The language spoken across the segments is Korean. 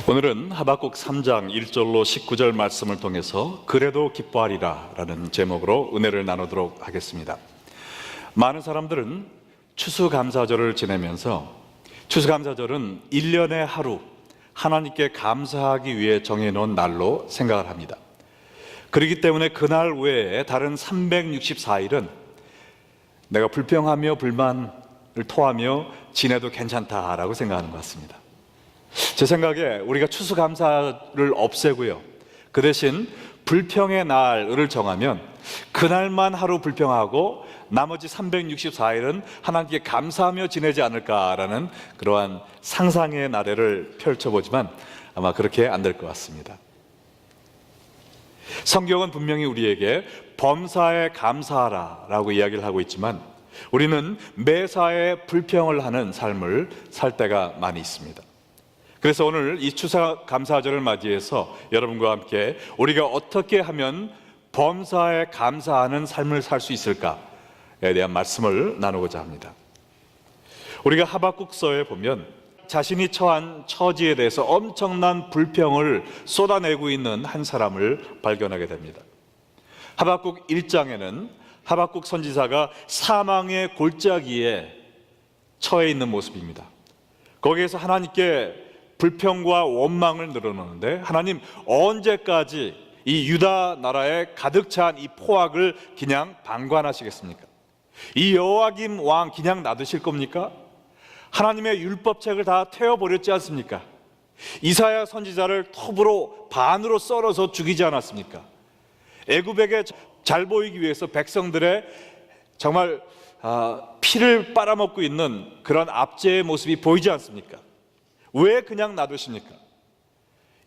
오늘은 하박국 3장 1절로 19절 말씀을 통해서 그래도 기뻐하리라 라는 제목으로 은혜를 나누도록 하겠습니다. 많은 사람들은 추수감사절을 지내면서 추수감사절은 1년에 하루 하나님께 감사하기 위해 정해놓은 날로 생각을 합니다. 그렇기 때문에 그날 외에 다른 364일은 내가 불평하며 불만을 토하며 지내도 괜찮다라고 생각하는 것 같습니다. 제 생각에 우리가 추수감사를 없애고요, 그 대신 불평의 날을 정하면 그날만 하루 불평하고 나머지 364일은 하나님께 감사하며 지내지 않을까라는 그러한 상상의 나래를 펼쳐보지만 아마 그렇게 안 될 것 같습니다. 성경은 분명히 우리에게 범사에 감사하라 라고 이야기를 하고 있지만 우리는 매사에 불평을 하는 삶을 살 때가 많이 있습니다. 그래서 오늘 이 추수감사절을 맞이해서 여러분과 함께 우리가 어떻게 하면 범사에 감사하는 삶을 살 수 있을까에 대한 말씀을 나누고자 합니다. 우리가 하박국서에 보면 자신이 처한 처지에 대해서 엄청난 불평을 쏟아내고 있는 한 사람을 발견하게 됩니다. 하박국 1장에는 하박국 선지자가 사망의 골짜기에 처해 있는 모습입니다. 거기에서 하나님께 불평과 원망을 늘어놓는데, 하나님 언제까지 이 유다 나라에 가득 찬 이 포악을 그냥 방관하시겠습니까? 이 여호야김 왕 그냥 놔두실 겁니까? 하나님의 율법책을 다 태워버렸지 않습니까? 이사야 선지자를 톱으로 반으로 썰어서 죽이지 않았습니까? 애굽에게 잘 보이기 위해서 백성들의 정말 피를 빨아먹고 있는 그런 압제의 모습이 보이지 않습니까? 왜 그냥 놔두십니까?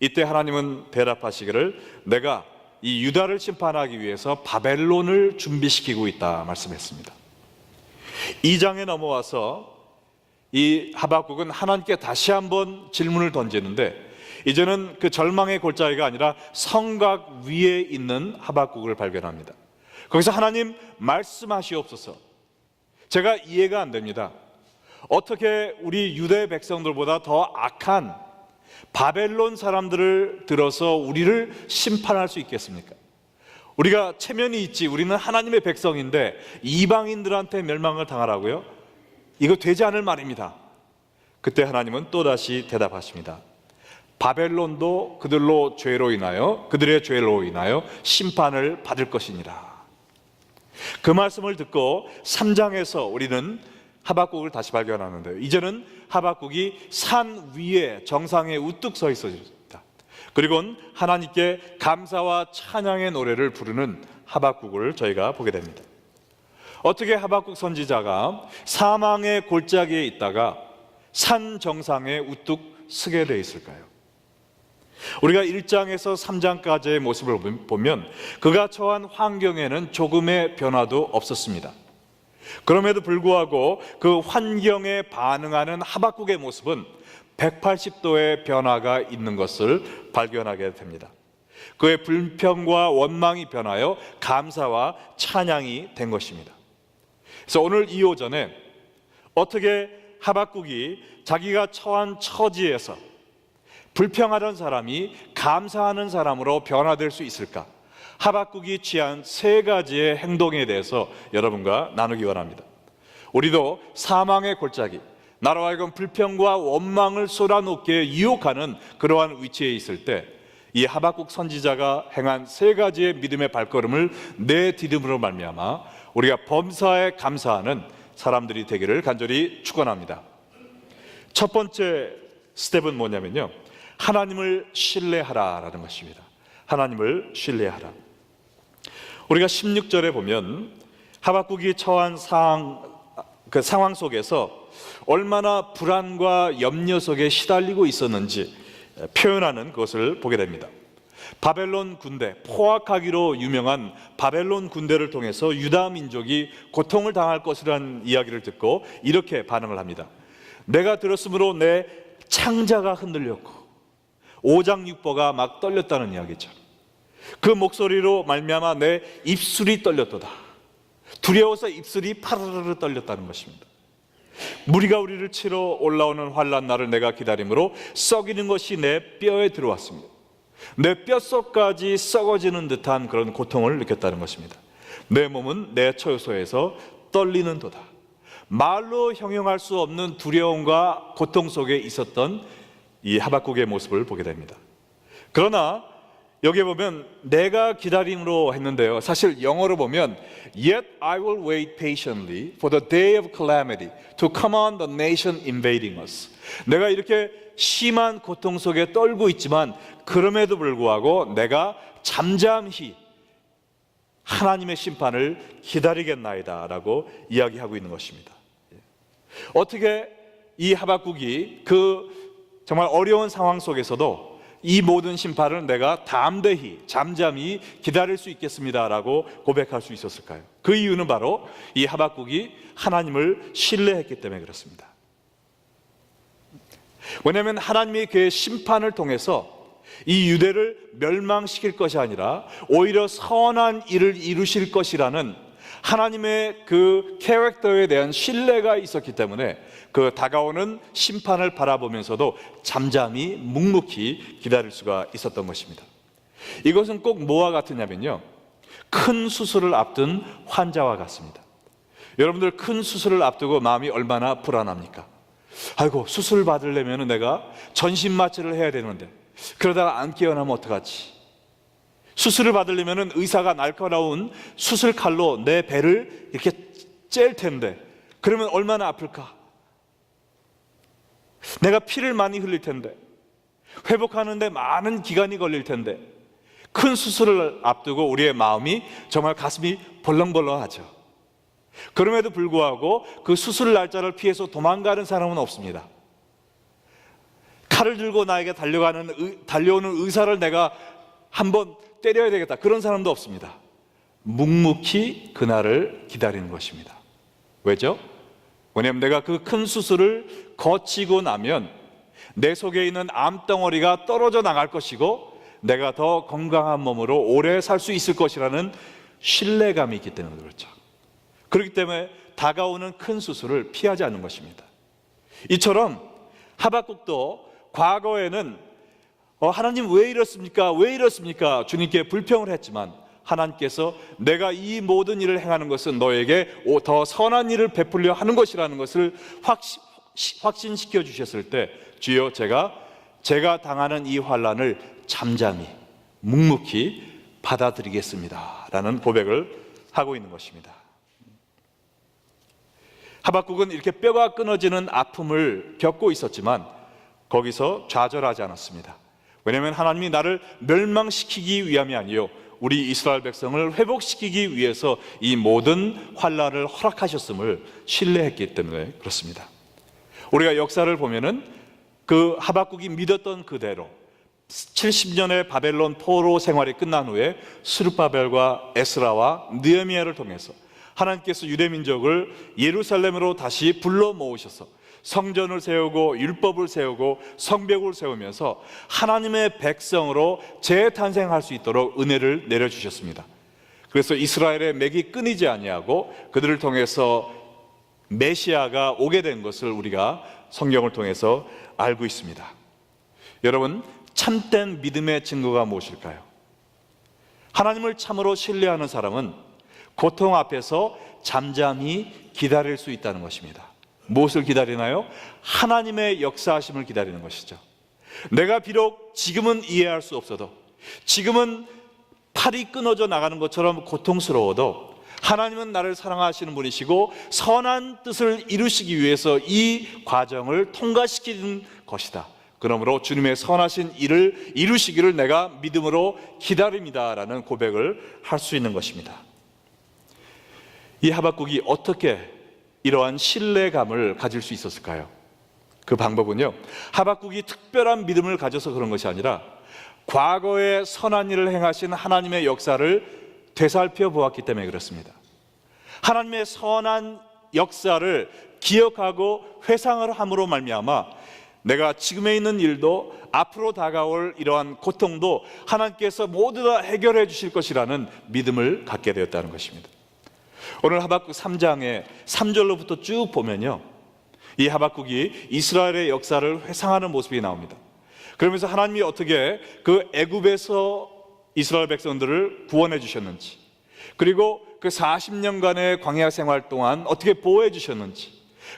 이때 하나님은 대답하시기를 내가 이 유다를 심판하기 위해서 바벨론을 준비시키고 있다 말씀했습니다. 2장에 넘어와서 이 하박국은 하나님께 다시 한번 질문을 던지는데, 이제는 그 절망의 골짜기가 아니라 성곽 위에 있는 하박국을 발견합니다. 거기서 하나님 말씀하시옵소서. 제가 이해가 안 됩니다. 어떻게 우리 유대 백성들보다 더 악한 바벨론 사람들을 들어서 우리를 심판할 수 있겠습니까? 우리가 체면이 있지, 우리는 하나님의 백성인데 이방인들한테 멸망을 당하라고요? 이거 되지 않을 말입니다. 그때 하나님은 또다시 대답하십니다. 바벨론도 그들의 죄로 인하여 심판을 받을 것이니라. 그 말씀을 듣고 3장에서 우리는 하박국을 다시 발견하는데요, 이제는 하박국이 산 위에 정상에 우뚝 서 있었습니다. 그리고는 하나님께 감사와 찬양의 노래를 부르는 하박국을 저희가 보게 됩니다. 어떻게 하박국 선지자가 사망의 골짜기에 있다가 산 정상에 우뚝 서게 돼 있을까요? 우리가 1장에서 3장까지의 모습을 보면 그가 처한 환경에는 조금의 변화도 없었습니다. 그럼에도 불구하고 그 환경에 반응하는 하박국의 모습은 180도의 변화가 있는 것을 발견하게 됩니다. 그의 불평과 원망이 변하여 감사와 찬양이 된 것입니다. 그래서 오늘 이 오전에 어떻게 하박국이 자기가 처한 처지에서 불평하던 사람이 감사하는 사람으로 변화될 수 있을까? 하박국이 취한 3가지의 행동에 대해서 여러분과 나누기 원합니다. 우리도 사망의 골짜기, 나로 하여금 불평과 원망을 쏟아놓게 유혹하는 그러한 위치에 있을 때 이 하박국 선지자가 행한 3가지의 믿음의 발걸음을 내디딤으로 말미암아 우리가 범사에 감사하는 사람들이 되기를 간절히 축원합니다. 첫 번째 스텝은 뭐냐면요, 하나님을 신뢰하라라는 것입니다. 하나님을 신뢰하라. 우리가 16절에 보면 하박국이 처한 그 상황 속에서 얼마나 불안과 염려 속에 시달리고 있었는지 표현하는 것을 보게 됩니다. 바벨론 군대, 포악하기로 유명한 바벨론 군대를 통해서 유다 민족이 고통을 당할 것이라는 이야기를 듣고 이렇게 반응을 합니다. 내가 들었으므로 내 창자가 흔들렸고 오장육부가 막 떨렸다는 이야기죠. 그 목소리로 말미암아 내 입술이 떨렸도다. 두려워서 입술이 파르르 떨렸다는 것입니다. 무리가 우리를 치러 올라오는 환난 날을 내가 기다림으로 썩이는 것이 내 뼈에 들어왔습니다. 내 뼛속까지 썩어지는 듯한 그런 고통을 느꼈다는 것입니다. 내 몸은 내 처소에서 떨리는도다. 말로 형용할 수 없는 두려움과 고통 속에 있었던 이 하박국의 모습을 보게 됩니다. 그러나 여기에 보면 내가 기다림으로 했는데요, 사실 영어로 보면 Yet I will wait patiently for the day of calamity to come on the nation invading us. 내가 이렇게 심한 고통 속에 떨고 있지만 그럼에도 불구하고 내가 잠잠히 하나님의 심판을 기다리겠나이다 라고 이야기하고 있는 것입니다. 어떻게 이 하박국이 그 정말 어려운 상황 속에서도 이 모든 심판을 내가 담대히 잠잠히 기다릴 수 있겠습니다라고 고백할 수 있었을까요? 그 이유는 바로 이 하박국이 하나님을 신뢰했기 때문에 그렇습니다. 왜냐하면 하나님이 그의 심판을 통해서 이 유대를 멸망시킬 것이 아니라 오히려 선한 일을 이루실 것이라는 하나님의 그 캐릭터에 대한 신뢰가 있었기 때문에 그 다가오는 심판을 바라보면서도 잠잠히 묵묵히 기다릴 수가 있었던 것입니다. 이것은 꼭 뭐와 같으냐면요, 큰 수술을 앞둔 환자와 같습니다. 여러분들 큰 수술을 앞두고 마음이 얼마나 불안합니까? 아이고, 수술 받으려면 내가 전신마취를 해야 되는데 그러다가 안 깨어나면 어떡하지? 수술을 받으려면 의사가 날카로운 수술 칼로 내 배를 이렇게 찔 텐데 그러면 얼마나 아플까? 내가 피를 많이 흘릴 텐데 회복하는데 많은 기간이 걸릴 텐데 큰 수술을 앞두고 우리의 마음이 정말 가슴이 벌렁벌렁하죠. 그럼에도 불구하고 그 수술 날짜를 피해서 도망가는 사람은 없습니다. 칼을 들고 나에게 달려오는 의사를 내가 한번 때려야 되겠다, 그런 사람도 없습니다. 묵묵히 그날을 기다리는 것입니다. 왜죠? 왜냐하면 내가 그 큰 수술을 거치고 나면 내 속에 있는 암덩어리가 떨어져 나갈 것이고 내가 더 건강한 몸으로 오래 살 수 있을 것이라는 신뢰감이 있기 때문에 그렇죠. 그렇기 때문에 다가오는 큰 수술을 피하지 않는 것입니다. 이처럼 하박국도 과거에는 하나님 왜 이렇습니까? 왜 이렇습니까? 주님께 불평을 했지만 하나님께서 내가 이 모든 일을 행하는 것은 너에게 더 선한 일을 베풀려 하는 것이라는 것을 확신시켜 주셨을 때, 주여 제가 당하는 이 환난을 잠잠히 묵묵히 받아들이겠습니다 라는 고백을 하고 있는 것입니다. 하박국은 이렇게 뼈가 끊어지는 아픔을 겪고 있었지만 거기서 좌절하지 않았습니다. 왜냐하면 하나님이 나를 멸망시키기 위함이 아니요 우리 이스라엘 백성을 회복시키기 위해서 이 모든 환난을 허락하셨음을 신뢰했기 때문에 그렇습니다. 우리가 역사를 보면은 그 하박국이 믿었던 그대로 70년의 바벨론 포로 생활이 끝난 후에 스룹바벨과 에스라와 느헤미야를 통해서 하나님께서 유대 민족을 예루살렘으로 다시 불러 모으셔서 성전을 세우고 율법을 세우고 성벽을 세우면서 하나님의 백성으로 재탄생할 수 있도록 은혜를 내려주셨습니다. 그래서 이스라엘의 맥이 끊이지 아니하고 그들을 통해서 메시아가 오게 된 것을 우리가 성경을 통해서 알고 있습니다. 여러분, 참된 믿음의 증거가 무엇일까요? 하나님을 참으로 신뢰하는 사람은 고통 앞에서 잠잠히 기다릴 수 있다는 것입니다. 무엇을 기다리나요? 하나님의 역사하심을 기다리는 것이죠. 내가 비록 지금은 이해할 수 없어도, 지금은 팔이 끊어져 나가는 것처럼 고통스러워도 하나님은 나를 사랑하시는 분이시고 선한 뜻을 이루시기 위해서 이 과정을 통과시키는 것이다. 그러므로 주님의 선하신 일을 이루시기를 내가 믿음으로 기다립니다라는 고백을 할 수 있는 것입니다. 이 하박국이 어떻게 이러한 신뢰감을 가질 수 있었을까요? 그 방법은요, 하박국이 특별한 믿음을 가져서 그런 것이 아니라 과거에 선한 일을 행하신 하나님의 역사를 되살펴 보았기 때문에 그렇습니다. 하나님의 선한 역사를 기억하고 회상을 함으로 말미암아 내가 지금에 있는 일도 앞으로 다가올 이러한 고통도 하나님께서 모두 다 해결해 주실 것이라는 믿음을 갖게 되었다는 것입니다. 오늘 하박국 3장의 3절로부터 쭉 보면요, 이 하박국이 이스라엘의 역사를 회상하는 모습이 나옵니다. 그러면서 하나님이 어떻게 그 애굽에서 이스라엘 백성들을 구원해 주셨는지, 그리고 그 40년간의 광야 생활 동안 어떻게 보호해 주셨는지,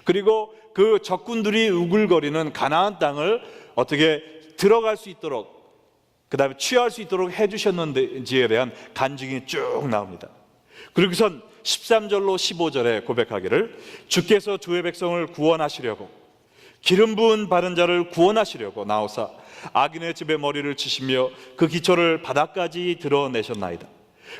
그리고 그 적군들이 우글거리는 가나안 땅을 어떻게 들어갈 수 있도록, 그 다음에 취할 수 있도록 해주셨는지에 대한 간증이 쭉 나옵니다. 그리고선 13절로 15절에 고백하기를, 주께서 주의 백성을 구원하시려고 기름 부은 바른 자를 구원하시려고 나오사 악인의 집에 머리를 치시며 그 기초를 바닥까지 드러내셨나이다.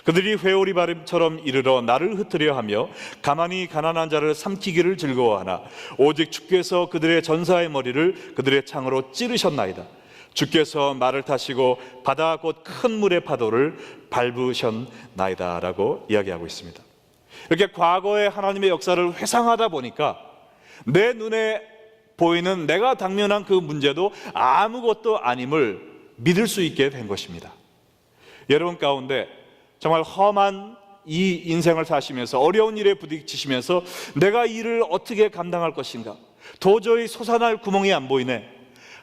그들이 회오리 바람처럼 이르러 나를 흩으려 하며 가만히 가난한 자를 삼키기를 즐거워하나 오직 주께서 그들의 전사의 머리를 그들의 창으로 찌르셨나이다. 주께서 말을 타시고 바다 곧 큰 물의 파도를 밟으셨나이다 라고 이야기하고 있습니다. 이렇게 과거의 하나님의 역사를 회상하다 보니까 내 눈에 보이는 내가 당면한 그 문제도 아무것도 아님을 믿을 수 있게 된 것입니다. 여러분 가운데 정말 험한 이 인생을 사시면서 어려운 일에 부딪히시면서 내가 이 일을 어떻게 감당할 것인가, 도저히 솟아날 구멍이 안 보이네,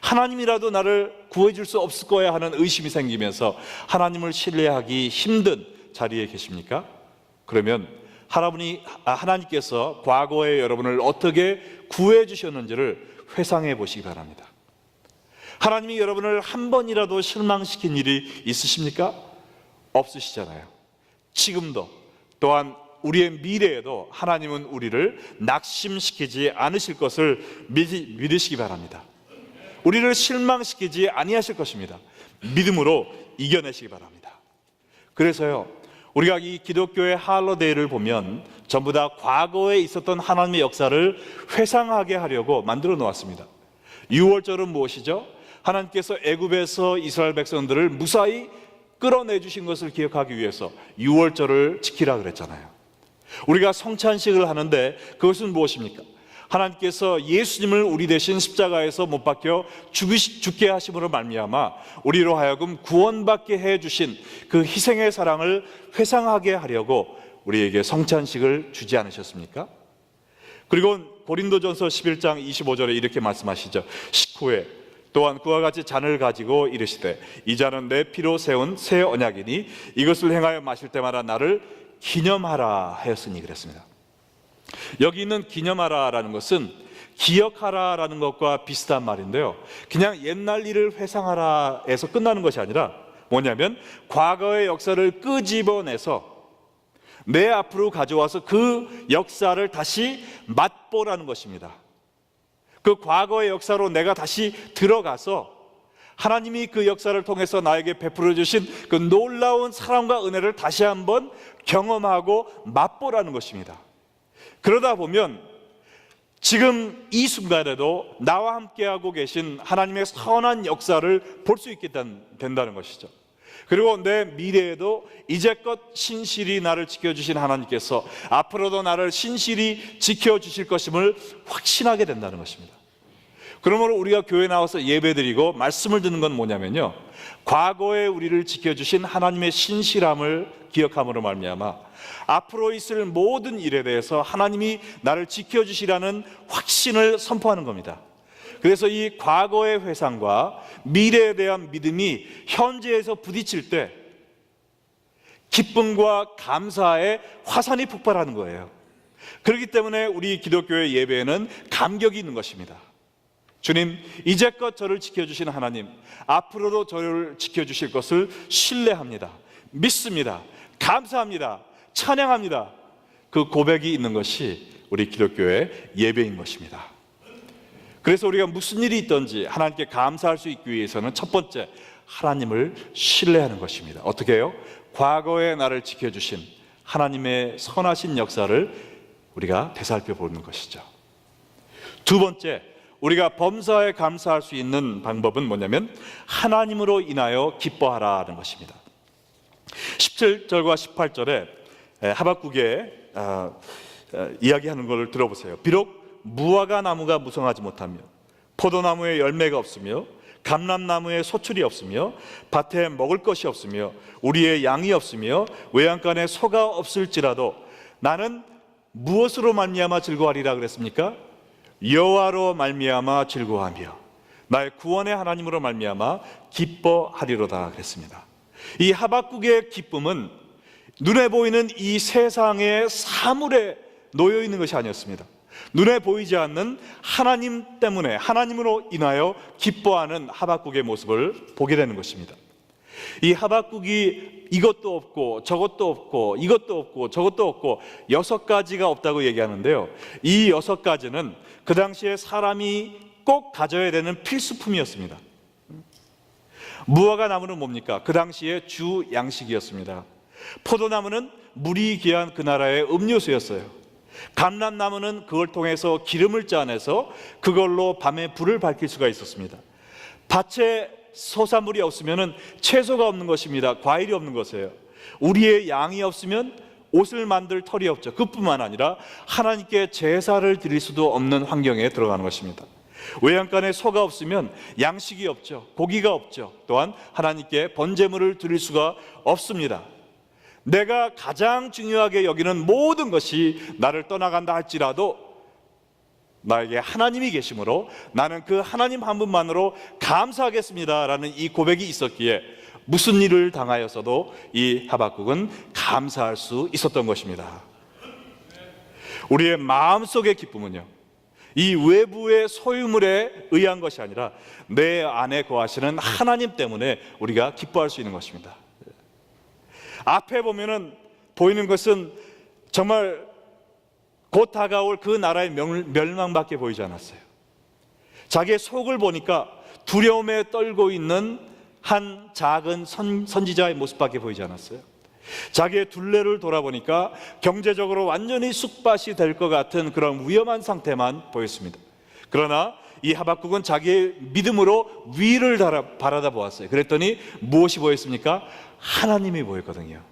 하나님이라도 나를 구해줄 수 없을 거야 하는 의심이 생기면서 하나님을 신뢰하기 힘든 자리에 계십니까? 그러면 하나님께서 과거에 여러분을 어떻게 구해 주셨는지를 회상해 보시기 바랍니다. 하나님이 여러분을 한 번이라도 실망시킨 일이 있으십니까? 없으시잖아요. 지금도, 또한 우리의 미래에도 하나님은 우리를 낙심시키지 않으실 것을 믿으시기 바랍니다. 우리를 실망시키지 아니하실 것입니다. 믿음으로 이겨내시기 바랍니다. 그래서요, 우리가 이 기독교의 할로데이를 보면 전부 다 과거에 있었던 하나님의 역사를 회상하게 하려고 만들어 놓았습니다. 유월절은 무엇이죠? 하나님께서 애굽에서 이스라엘 백성들을 무사히 끌어내 주신 것을 기억하기 위해서 유월절을 지키라 그랬잖아요. 우리가 성찬식을 하는데 그것은 무엇입니까? 하나님께서 예수님을 우리 대신 십자가에서 못 박혀 죽게 하심으로 말미암아 우리로 하여금 구원받게 해주신 그 희생의 사랑을 회상하게 하려고 우리에게 성찬식을 주지 않으셨습니까? 그리고 고린도전서 11장 25절에 이렇게 말씀하시죠. 식후에 또한 그와 같이 잔을 가지고 이르시되 이 잔은 내 피로 세운 새 언약이니 이것을 행하여 마실 때마다 나를 기념하라 하였으니 그랬습니다. 여기 있는 기념하라라는 것은 기억하라라는 것과 비슷한 말인데요, 그냥 옛날 일을 회상하라에서 끝나는 것이 아니라 뭐냐면 과거의 역사를 끄집어내서 내 앞으로 가져와서 그 역사를 다시 맛보라는 것입니다. 그 과거의 역사로 내가 다시 들어가서 하나님이 그 역사를 통해서 나에게 베풀어 주신 그 놀라운 사랑과 은혜를 다시 한번 경험하고 맛보라는 것입니다. 그러다 보면 지금 이 순간에도 나와 함께하고 계신 하나님의 선한 역사를 볼 수 있게 된다는 것이죠. 그리고 내 미래에도 이제껏 신실히 나를 지켜주신 하나님께서 앞으로도 나를 신실히 지켜주실 것임을 확신하게 된다는 것입니다. 그러므로 우리가 교회에 나와서 예배드리고 말씀을 듣는 건 뭐냐면요, 과거에 우리를 지켜주신 하나님의 신실함을 기억함으로 말미암아 앞으로 있을 모든 일에 대해서 하나님이 나를 지켜주시라는 확신을 선포하는 겁니다. 그래서 이 과거의 회상과 미래에 대한 믿음이 현재에서 부딪힐 때 기쁨과 감사의 화산이 폭발하는 거예요. 그렇기 때문에 우리 기독교의 예배에는 감격이 있는 것입니다. 주님, 이제껏 저를 지켜주신 하나님, 앞으로도 저를 지켜주실 것을 신뢰합니다, 믿습니다, 감사합니다, 찬양합니다. 그 고백이 있는 것이 우리 기독교의 예배인 것입니다. 그래서 우리가 무슨 일이 있든지 하나님께 감사할 수 있기 위해서는 첫 번째, 하나님을 신뢰하는 것입니다. 어떻게 해요? 과거에 나를 지켜주신 하나님의 선하신 역사를 우리가 되살펴 보는 것이죠. 두 번째, 우리가 범사에 감사할 수 있는 방법은 뭐냐면 하나님으로 인하여 기뻐하라는 것입니다. 17절과 18절에 하박국에 이야기하는 것을 들어보세요. 비록 무화과 나무가 무성하지 못하며 포도나무에 열매가 없으며 감람나무에 소출이 없으며 밭에 먹을 것이 없으며 우리의 양이 없으며 외양간에 소가 없을지라도 나는 무엇으로 말미암아 즐거워하리라 그랬습니까? 여호와로 말미암아 즐거워하며 나의 구원의 하나님으로 말미암아 기뻐하리로다 그랬습니다. 이 하박국의 기쁨은 눈에 보이는 이 세상의 사물에 놓여 있는 것이 아니었습니다. 눈에 보이지 않는 하나님 때문에, 하나님으로 인하여 기뻐하는 하박국의 모습을 보게 되는 것입니다. 이 하박국이 이것도 없고 저것도 없고 이것도 없고 저것도 없고 6가지가 없다고 얘기하는데요, 이 6가지는 그 당시에 사람이 꼭 가져야 되는 필수품이었습니다. 무화과 나무는 뭡니까? 그 당시에 주 양식이었습니다. 포도나무는 물이 귀한 그 나라의 음료수였어요. 감람나무는 그걸 통해서 기름을 짜내서 그걸로 밤에 불을 밝힐 수가 있었습니다. 밭에 소산물이 없으면 채소가 없는 것입니다. 과일이 없는 것이에요. 우리의 양이 없으면 옷을 만들 털이 없죠. 그뿐만 아니라 하나님께 제사를 드릴 수도 없는 환경에 들어가는 것입니다. 외양간에 소가 없으면 양식이 없죠. 고기가 없죠. 또한 하나님께 번제물을 드릴 수가 없습니다. 내가 가장 중요하게 여기는 모든 것이 나를 떠나간다 할지라도 나에게 하나님이 계심으로 나는 그 하나님 한 분만으로 감사하겠습니다 라는 이 고백이 있었기에 무슨 일을 당하였어도 이 하박국은 감사할 수 있었던 것입니다. 우리의 마음속의 기쁨은요, 이 외부의 소유물에 의한 것이 아니라 내 안에 거하시는 하나님 때문에 우리가 기뻐할 수 있는 것입니다. 앞에 보면은 보이는 것은 정말 곧 다가올 그 나라의 멸망밖에 보이지 않았어요. 자기의 속을 보니까 두려움에 떨고 있는 한 작은 선지자의 모습밖에 보이지 않았어요. 자기의 둘레를 돌아보니까 경제적으로 완전히 쑥밭이 될 것 같은 그런 위험한 상태만 보였습니다. 그러나 이 하박국은 자기의 믿음으로 위를 바라다 보았어요. 그랬더니 무엇이 보였습니까? 하나님이 보였거든요.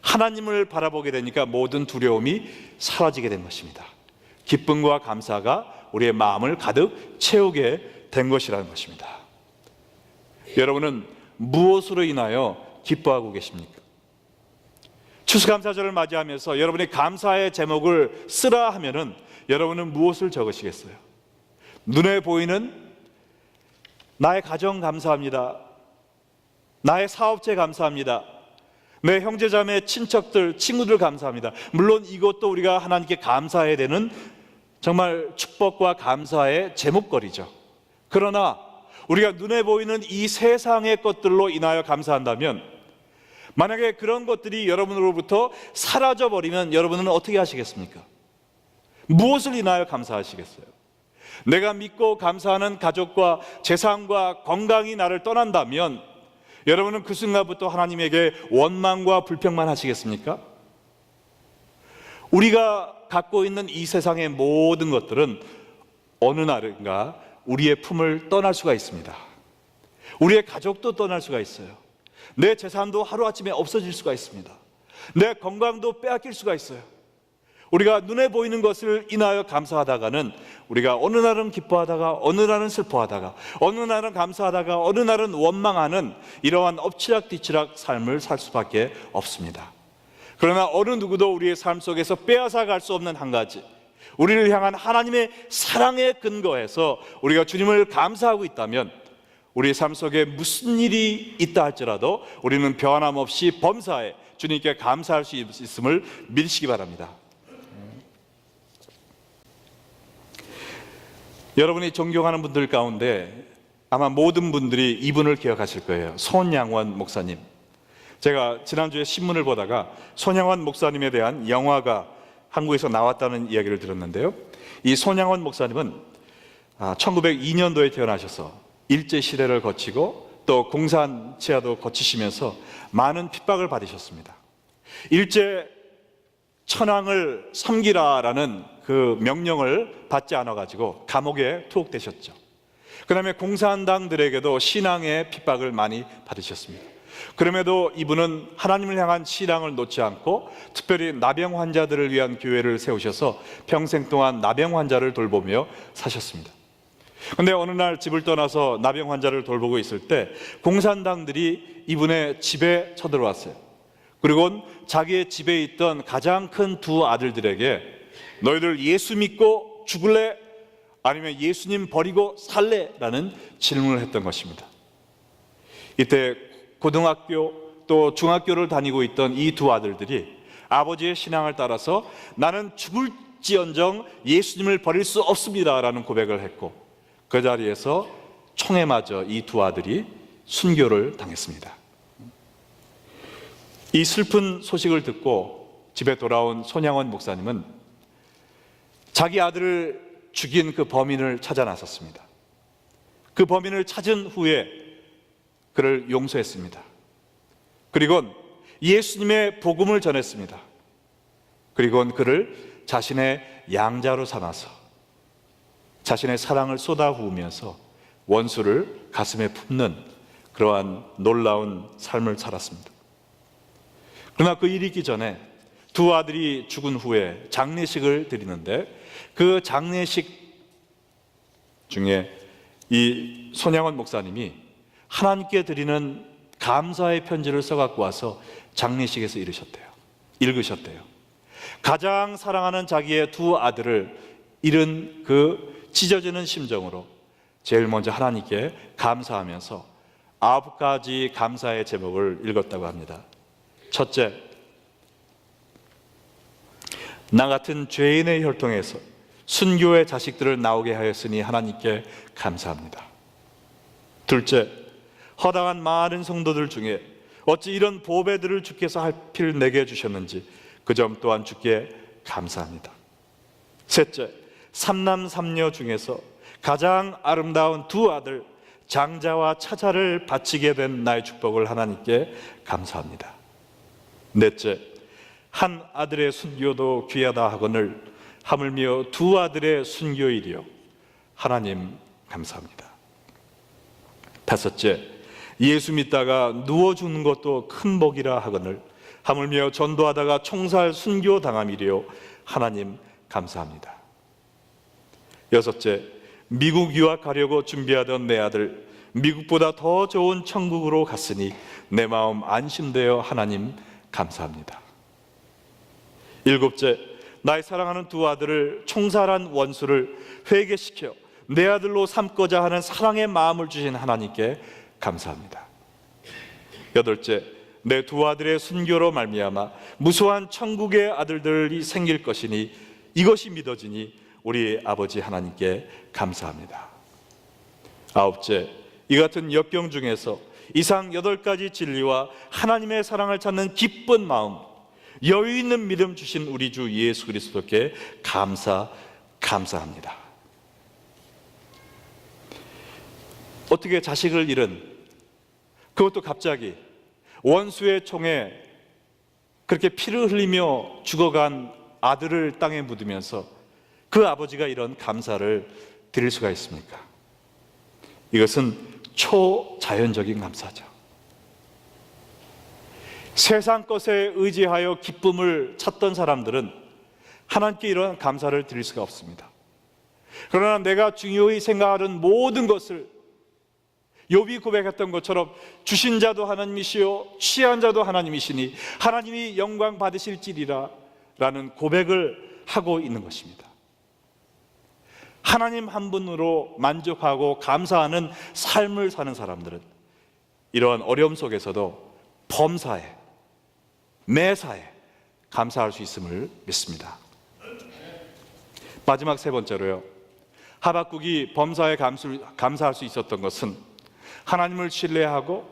하나님을 바라보게 되니까 모든 두려움이 사라지게 된 것입니다. 기쁨과 감사가 우리의 마음을 가득 채우게 된 것이라는 것입니다. 여러분은 무엇으로 인하여 기뻐하고 계십니까? 추수감사절을 맞이하면서 여러분이 감사의 제목을 쓰라 하면은 여러분은 무엇을 적으시겠어요? 눈에 보이는 나의 가정 감사합니다. 나의 사업체 감사합니다. 내 형제자매, 친척들, 친구들 감사합니다. 물론 이것도 우리가 하나님께 감사해야 되는 정말 축복과 감사의 제목거리죠. 그러나 우리가 눈에 보이는 이 세상의 것들로 인하여 감사한다면, 만약에 그런 것들이 여러분으로부터 사라져버리면 여러분은 어떻게 하시겠습니까? 무엇을 인하여 감사하시겠어요? 내가 믿고 감사하는 가족과 재산과 건강이 나를 떠난다면 여러분은 그 순간부터 하나님에게 원망과 불평만 하시겠습니까? 우리가 갖고 있는 이 세상의 모든 것들은 어느 날인가 우리의 품을 떠날 수가 있습니다. 우리의 가족도 떠날 수가 있어요. 내 재산도 하루아침에 없어질 수가 있습니다. 내 건강도 빼앗길 수가 있어요. 우리가 눈에 보이는 것을 인하여 감사하다가는 우리가 어느 날은 기뻐하다가 어느 날은 슬퍼하다가 어느 날은 감사하다가 어느 날은 원망하는 이러한 엎치락뒤치락 삶을 살 수밖에 없습니다. 그러나 어느 누구도 우리의 삶 속에서 빼앗아 갈 수 없는 한 가지, 우리를 향한 하나님의 사랑에 근거해서 우리가 주님을 감사하고 있다면 우리의 삶 속에 무슨 일이 있다 할지라도 우리는 변함없이 범사에 주님께 감사할 수 있음을 믿으시기 바랍니다. 여러분이 존경하는 분들 가운데 아마 모든 분들이 이분을 기억하실 거예요. 손양원 목사님. 제가 지난주에 신문을 보다가 손양원 목사님에 대한 영화가 한국에서 나왔다는 이야기를 들었는데요, 이 손양원 목사님은 1902년도에 태어나셔서 일제시대를 거치고 또 공산치하도 거치시면서 많은 핍박을 받으셨습니다. 일제 천황을 섬기라라는 그 명령을 받지 않아가지고 감옥에 투옥되셨죠. 그 다음에 공산당들에게도 신앙의 핍박을 많이 받으셨습니다. 그럼에도 이분은 하나님을 향한 신앙을 놓지 않고 특별히 나병 환자들을 위한 교회를 세우셔서 평생 동안 나병 환자를 돌보며 사셨습니다. 그런데 어느 날 집을 떠나서 나병 환자를 돌보고 있을 때 공산당들이 이분의 집에 쳐들어왔어요. 그리고 자기의 집에 있던 가장 큰 두 아들들에게 너희들 예수 믿고 죽을래? 아니면 예수님 버리고 살래? 라는 질문을 했던 것입니다. 이때 고등학교 또 중학교를 다니고 있던 이 두 아들들이 아버지의 신앙을 따라서 나는 죽을지언정 예수님을 버릴 수 없습니다 라는 고백을 했고, 그 자리에서 총에 맞아 이 두 아들이 순교를 당했습니다. 이 슬픈 소식을 듣고 집에 돌아온 손양원 목사님은 자기 아들을 죽인 그 범인을 찾아 나섰습니다. 그 범인을 찾은 후에 그를 용서했습니다. 그리고는 예수님의 복음을 전했습니다. 그리고는 그를 자신의 양자로 삼아서 자신의 사랑을 쏟아부으면서 원수를 가슴에 품는 그러한 놀라운 삶을 살았습니다. 그러나 그 일이 있기 전에 두 아들이 죽은 후에 장례식을 드리는데, 그 장례식 중에 이 손양원 목사님이 하나님께 드리는 감사의 편지를 써갖고 와서 장례식에서 읽으셨대요. 가장 사랑하는 자기의 두 아들을 잃은 그 찢어지는 심정으로 제일 먼저 하나님께 감사하면서 9가지 감사의 제목을 읽었다고 합니다. 첫째, 나 같은 죄인의 혈통에서 순교의 자식들을 나오게 하였으니 하나님께 감사합니다. 둘째, 허당한 많은 성도들 중에 어찌 이런 보배들을 주께서 하필 내게 주셨는지 그 점 또한 주께 감사합니다. 셋째, 삼남 삼녀 중에서 가장 아름다운 두 아들 장자와 차자를 바치게 된 나의 축복을 하나님께 감사합니다. 넷째, 한 아들의 순교도 귀하다 하거늘 하물며 두 아들의 순교일이요 하나님 감사합니다. 다섯째, 예수 믿다가 누워 죽는 것도 큰 복이라 하거늘 하물며 전도하다가 총살 순교 당함이리요 하나님 감사합니다. 여섯째, 미국 유학 가려고 준비하던 내 아들 미국보다 더 좋은 천국으로 갔으니 내 마음 안심되어 하나님 감사합니다. 일곱째, 나의 사랑하는 두 아들을 총살한 원수를 회개시켜 내 아들로 삼고자 하는 사랑의 마음을 주신 하나님께 감사합니다. 여덟째, 내 두 아들의 순교로 말미암아 무수한 천국의 아들들이 생길 것이니 이것이 믿어지니 우리 아버지 하나님께 감사합니다. 아홉째, 이 같은 역경 중에서 이상 8가지 진리와 하나님의 사랑을 찾는 기쁜 마음, 여유 있는 믿음 주신 우리 주 예수 그리스도께 감사합니다. 어떻게 자식을 잃은, 그것도 갑자기 원수의 총에 그렇게 피를 흘리며 죽어간 아들을 땅에 묻으면서 그 아버지가 이런 감사를 드릴 수가 있습니까? 이것은 초자연적인 감사죠. 세상 것에 의지하여 기쁨을 찾던 사람들은 하나님께 이런 감사를 드릴 수가 없습니다. 그러나 내가 중요히 생각하는 모든 것을 욥이 고백했던 것처럼 주신 자도 하나님이시요 취한 자도 하나님이시니 하나님이 영광 받으실지리라 라는 고백을 하고 있는 것입니다. 하나님 한 분으로 만족하고 감사하는 삶을 사는 사람들은 이러한 어려움 속에서도 범사에, 매사에 감사할 수 있음을 믿습니다. 마지막 세 번째로요, 하박국이 범사에 감사할 수 있었던 것은 하나님을 신뢰하고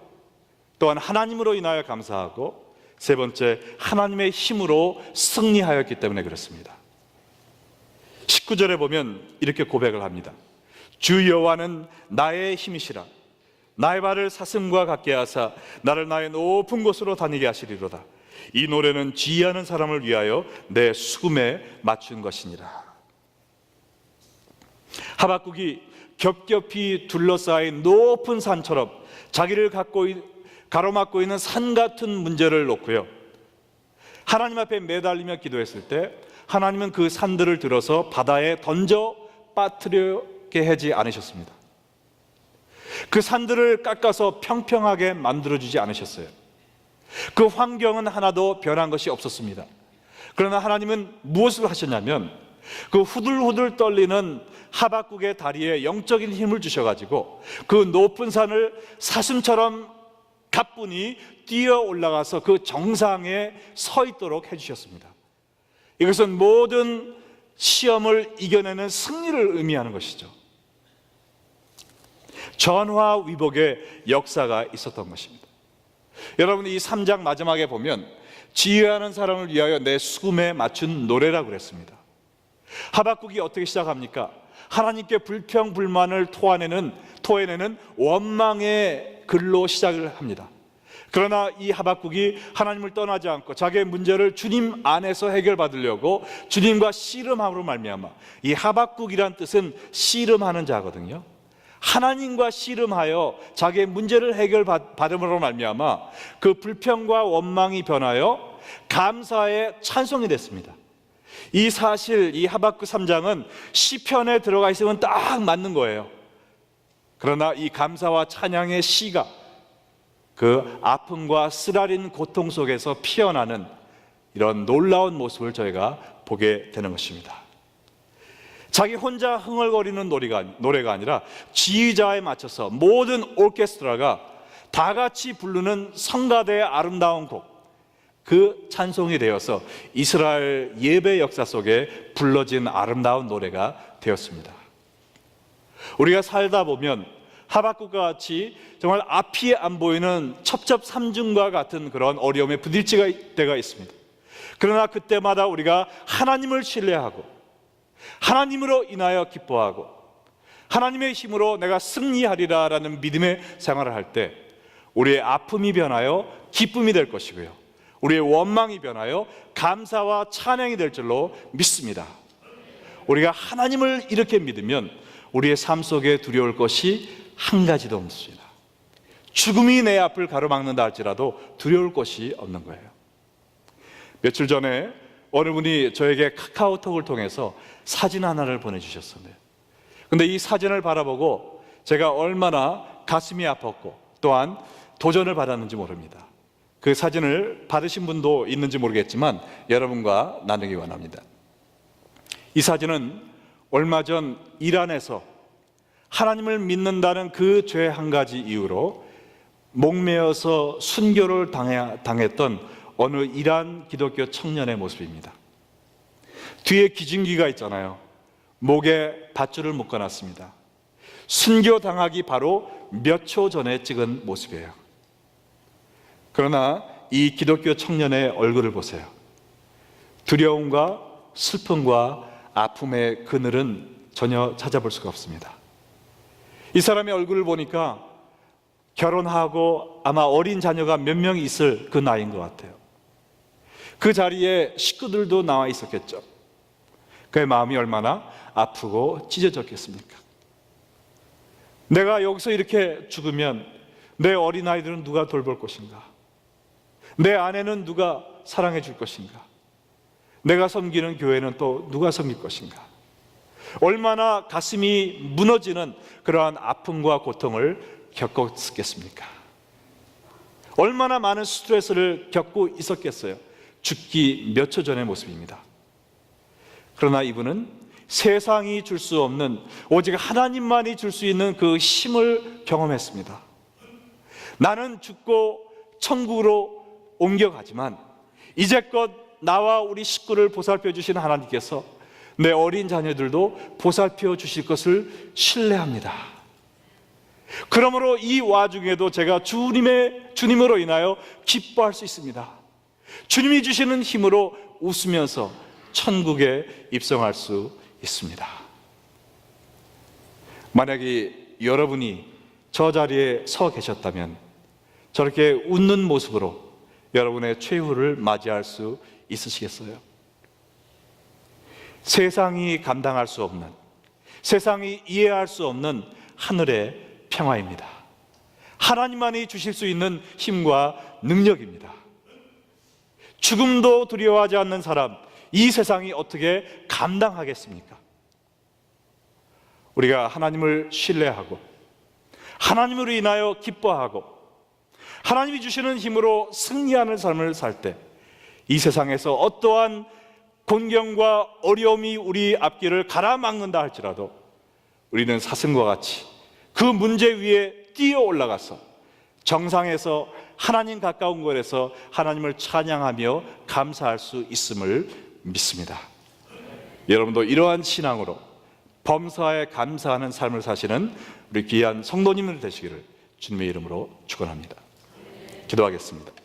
또한 하나님으로 인하여 감사하고 세 번째, 하나님의 힘으로 승리하였기 때문에 그렇습니다. 19절에 보면 이렇게 고백을 합니다. 주 여호와는 나의 힘이시라. 나의 발을 사슴과 같게 하사 나를 나의 높은 곳으로 다니게 하시리로다. 이 노래는 지혜하는 사람을 위하여 내 수금에 맞춘 것이니라. 하박국이 겹겹이 둘러싸인 높은 산처럼 자기를 가로막고 있는 산 같은 문제를 놓고요, 하나님 앞에 매달리며 기도했을 때 하나님은 그 산들을 들어서 바다에 던져 빠뜨리게 하지 않으셨습니다. 그 산들을 깎아서 평평하게 만들어주지 않으셨어요. 그 환경은 하나도 변한 것이 없었습니다. 그러나 하나님은 무엇을 하셨냐면 그 후들후들 떨리는 하박국의 다리에 영적인 힘을 주셔가지고 그 높은 산을 사슴처럼 가뿐히 뛰어 올라가서 그 정상에 서 있도록 해주셨습니다. 이것은 모든 시험을 이겨내는 승리를 의미하는 것이죠. 전화위복의 역사가 있었던 것입니다. 여러분, 이 3장 마지막에 보면 지혜하는 사람을 위하여 내 수금에 맞춘 노래라고 그랬습니다. 하박국이 어떻게 시작합니까? 하나님께 불평불만을 토해내는 원망의 글로 시작을 합니다. 그러나 이 하박국이 하나님을 떠나지 않고 자기의 문제를 주님 안에서 해결받으려고 주님과 씨름함으로 말미암아, 이 하박국이란 뜻은 씨름하는 자거든요. 하나님과 씨름하여 자기의 문제를 해결받음으로 말미암아 그 불평과 원망이 변하여 감사의 찬송이 됐습니다. 이 사실, 이 하박국 3장은 시편에 들어가 있으면 딱 맞는 거예요. 그러나 이 감사와 찬양의 시가 그 아픔과 쓰라린 고통 속에서 피어나는 이런 놀라운 모습을 저희가 보게 되는 것입니다. 자기 혼자 흥얼거리는 노래가 아니라 지휘자에 맞춰서 모든 오케스트라가 다 같이 부르는 성가대의 아름다운 곡, 그 찬송이 되어서 이스라엘 예배 역사 속에 불러진 아름다운 노래가 되었습니다. 우리가 살다 보면 하박국과 같이 정말 앞이 안 보이는 첩첩산중과 같은 그런 어려움에 부딪힐 때가 있습니다. 그러나 그때마다 우리가 하나님을 신뢰하고 하나님으로 인하여 기뻐하고 하나님의 힘으로 내가 승리하리라 라는 믿음의 생활을 할 때 우리의 아픔이 변하여 기쁨이 될 것이고요, 우리의 원망이 변하여 감사와 찬양이 될 줄로 믿습니다. 우리가 하나님을 이렇게 믿으면 우리의 삶 속에 두려울 것이 한 가지도 없습니다. 죽음이 내 앞을 가로막는다 할지라도 두려울 것이 없는 거예요. 며칠 전에 어느 분이 저에게 카카오톡을 통해서 사진 하나를 보내주셨어요. 근데 이 사진을 바라보고 제가 얼마나 가슴이 아팠고 또한 도전을 받았는지 모릅니다. 그 사진을 받으신 분도 있는지 모르겠지만 여러분과 나누기 원합니다. 이 사진은 얼마 전 이란에서 하나님을 믿는다는 그 죄 한 가지 이유로 목매어서 순교를 당했던 어느 이란 기독교 청년의 모습입니다. 뒤에 기증기가 있잖아요. 목에 밧줄을 묶어놨습니다. 순교당하기 바로 몇 초 전에 찍은 모습이에요. 그러나 이 기독교 청년의 얼굴을 보세요. 두려움과 슬픔과 아픔의 그늘은 전혀 찾아볼 수가 없습니다. 이 사람의 얼굴을 보니까 결혼하고 아마 어린 자녀가 몇 명 있을 그 나이인 것 같아요. 그 자리에 식구들도 나와 있었겠죠. 그의 마음이 얼마나 아프고 찢어졌겠습니까? 내가 여기서 이렇게 죽으면 내 어린아이들은 누가 돌볼 것인가? 내 아내는 누가 사랑해 줄 것인가? 내가 섬기는 교회는 또 누가 섬길 것인가? 얼마나 가슴이 무너지는 그러한 아픔과 고통을 겪었겠습니까? 얼마나 많은 스트레스를 겪고 있었겠어요. 죽기 몇 초 전의 모습입니다. 그러나 이분은 세상이 줄 수 없는, 오직 하나님만이 줄 수 있는 그 힘을 경험했습니다. 나는 죽고 천국으로 옮겨가지만 이제껏 나와 우리 식구를 보살펴 주신 하나님께서 내 어린 자녀들도 보살펴 주실 것을 신뢰합니다. 그러므로 이 와중에도 제가 주님으로 인하여 기뻐할 수 있습니다. 주님이 주시는 힘으로 웃으면서 천국에 입성할 수 있습니다. 만약에 여러분이 저 자리에 서 계셨다면 저렇게 웃는 모습으로 여러분의 최후를 맞이할 수 있으시겠어요? 세상이 감당할 수 없는, 세상이 이해할 수 없는 하늘의 평화입니다. 하나님만이 주실 수 있는 힘과 능력입니다. 죽음도 두려워하지 않는 사람, 이 세상이 어떻게 감당하겠습니까? 우리가 하나님을 신뢰하고 하나님으로 인하여 기뻐하고 하나님이 주시는 힘으로 승리하는 삶을 살 때 이 세상에서 어떠한 곤경과 어려움이 우리 앞길을 가라막는다 할지라도 우리는 사슴과 같이 그 문제 위에 뛰어 올라가서 정상에서 하나님 가까운 곳에서 하나님을 찬양하며 감사할 수 있음을 믿습니다. 여러분도 이러한 신앙으로 범사에 감사하는 삶을 사시는 우리 귀한 성도님들 되시기를 주님의 이름으로 축원합니다. 기도하겠습니다.